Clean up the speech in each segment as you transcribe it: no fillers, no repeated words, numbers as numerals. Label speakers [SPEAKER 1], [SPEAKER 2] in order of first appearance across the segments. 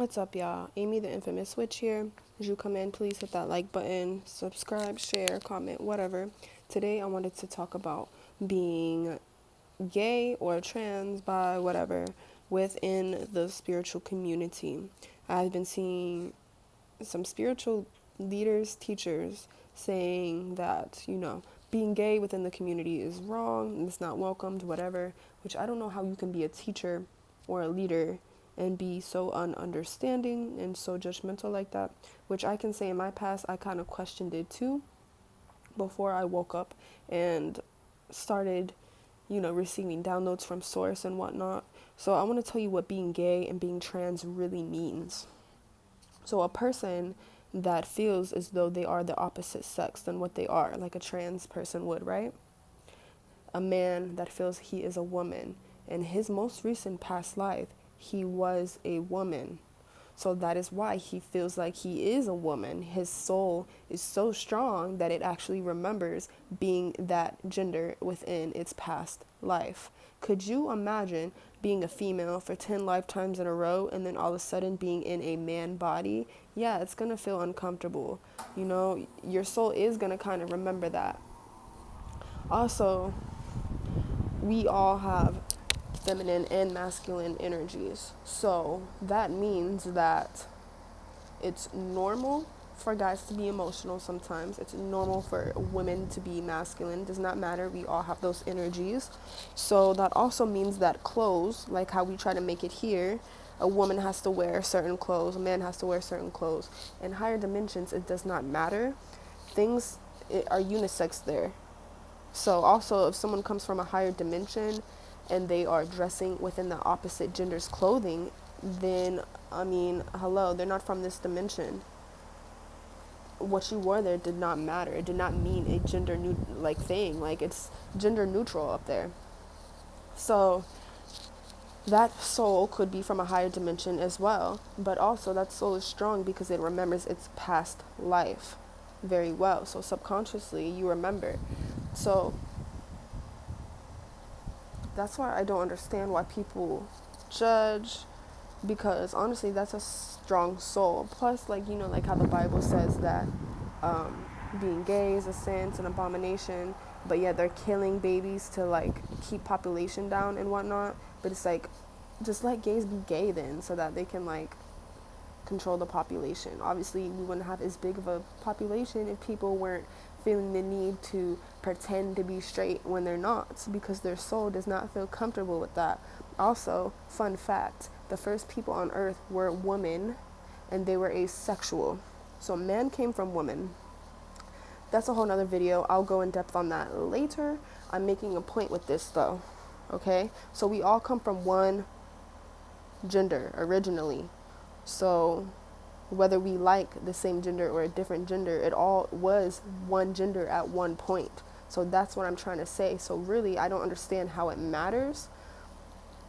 [SPEAKER 1] What's up, y'all? Amy the Infamous Switch here. As you come in, please hit that like button, subscribe, share, comment, whatever. Today, I wanted to talk about being gay or trans, bi, whatever, within the spiritual community. I've been seeing some spiritual leaders, teachers saying that, being gay within the community is wrong and it's not welcomed, whatever, which I don't know how you can be a teacher or a leader and be so ununderstanding and so judgmental like that, which I can say in my past, I kind of questioned it too before I woke up and started, receiving downloads from source and whatnot. So I want to tell you what being gay and being trans really means. So a person that feels as though they are the opposite sex than what they are, like a trans person would, right? A man that feels he is a woman. In his most recent past life, he was a woman. So that is why he feels like he is a woman. His soul is so strong that it actually remembers being that gender within its past life. Could you imagine being a female for 10 lifetimes in a row and then all of a sudden being in a man body? Yeah, it's going to feel uncomfortable. Your soul is going to kind of remember that. Also, we all have feminine and masculine energies. So that means that it's normal for guys to be emotional sometimes. It's normal for women to be masculine. It does not matter. We all have those energies. So that also means that clothes, like how we try to make it here, a woman has to wear certain clothes, a man has to wear certain clothes. In higher dimensions, it does not matter. Things are unisex there. So also, if someone comes from a higher dimension and they are dressing within the opposite gender's clothing, then, hello, they're not from this dimension. What you wore there did not matter. It did not mean a gender thing. Like, it's gender neutral up there. So that soul could be from a higher dimension as well. But also, that soul is strong because it remembers its past life very well. So subconsciously, you remember. So that's why I don't understand why people judge, because honestly, that's a strong soul. Plus, like how the Bible says that being gay is a sin, it's an abomination, but yeah, they're killing babies to like keep population down and whatnot. But it's like, just let gays be gay then, so that they can like control the population. Obviously, we wouldn't have as big of a population if people weren't feeling the need to pretend to be straight when they're not, because their soul does not feel comfortable with that. Also, fun fact, the first people on earth were women and they were asexual. So man came from woman. That's a whole nother video. I'll go in depth on that later. I'm making a point with this though. Okay? So we all come from one gender originally. So whether we like the same gender or a different gender, it all was one gender at one point. So that's what I'm trying to say. So really, I don't understand how it matters.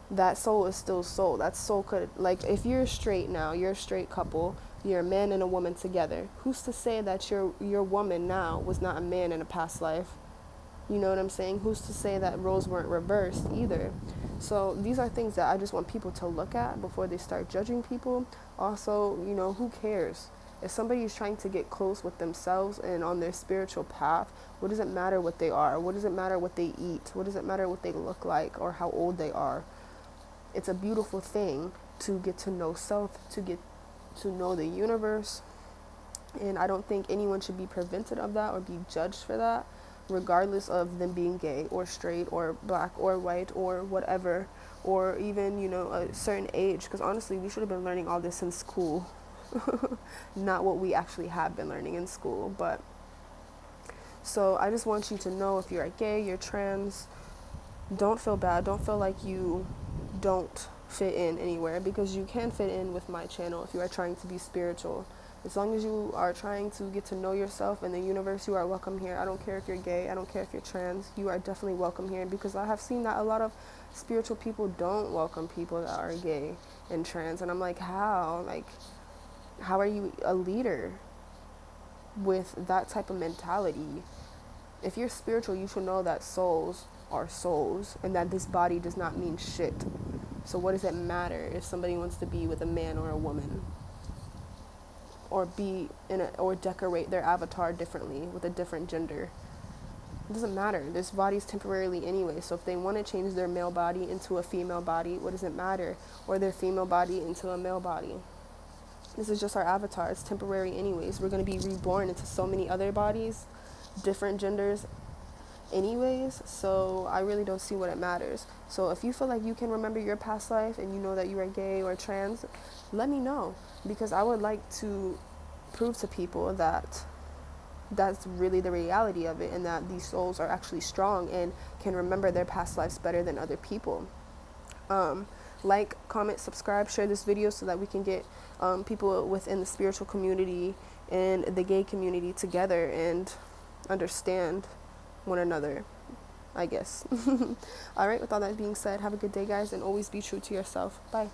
[SPEAKER 1] That soul is still soul. That soul could, like, if you're straight now, you're a straight couple, you're a man and a woman together. Who's to say that your woman now was not a man in a past life? You know what I'm saying? Who's to say that roles weren't reversed either? So these are things that I just want people to look at before they start judging people. Also, who cares? If somebody is trying to get close with themselves and on their spiritual path, what does it matter what they are? What does it matter what they eat? What does it matter what they look like or how old they are? It's a beautiful thing to get to know self, to get to know the universe. And I don't think anyone should be prevented of that or be judged for that, regardless of them being gay or straight or black or white or whatever, or even, a certain age. Because honestly, we should have been learning all this in school. Not what we actually have been learning in school. But so I just want you to know, if you're gay, you're trans, don't feel bad. Don't feel like you don't fit in anywhere, because you can fit in with my channel if you are trying to be spiritual. As long as you are trying to get to know yourself and the universe, you are welcome here. I don't care if you're gay. I don't care if you're trans. You are definitely welcome here, because I have seen that a lot of spiritual people don't welcome people that are gay and trans. And I'm like, how? Like, how are you a leader with that type of mentality? If you're spiritual, you should know that souls are souls and that this body does not mean shit. So what does it matter if somebody wants to be with a man or a woman, or or decorate their avatar differently with a different gender? It doesn't matter. This body's temporarily anyway. So if they want to change their male body into a female body, what does it matter? Or their female body into a male body? This is just our avatar. It's temporary anyways. We're going to be reborn into so many other bodies, different genders anyways. So I really don't see what it matters. So if you feel like you can remember your past life and you know that you are gay or trans, let me know, because I would like to prove to people that that's really the reality of it, and that these souls are actually strong and can remember their past lives better than other people. Like, comment, subscribe, share this video so that we can get people within the spiritual community and the gay community together and understand one another, I guess. All right, with all that being said, have a good day, guys, and always be true to yourself. Bye.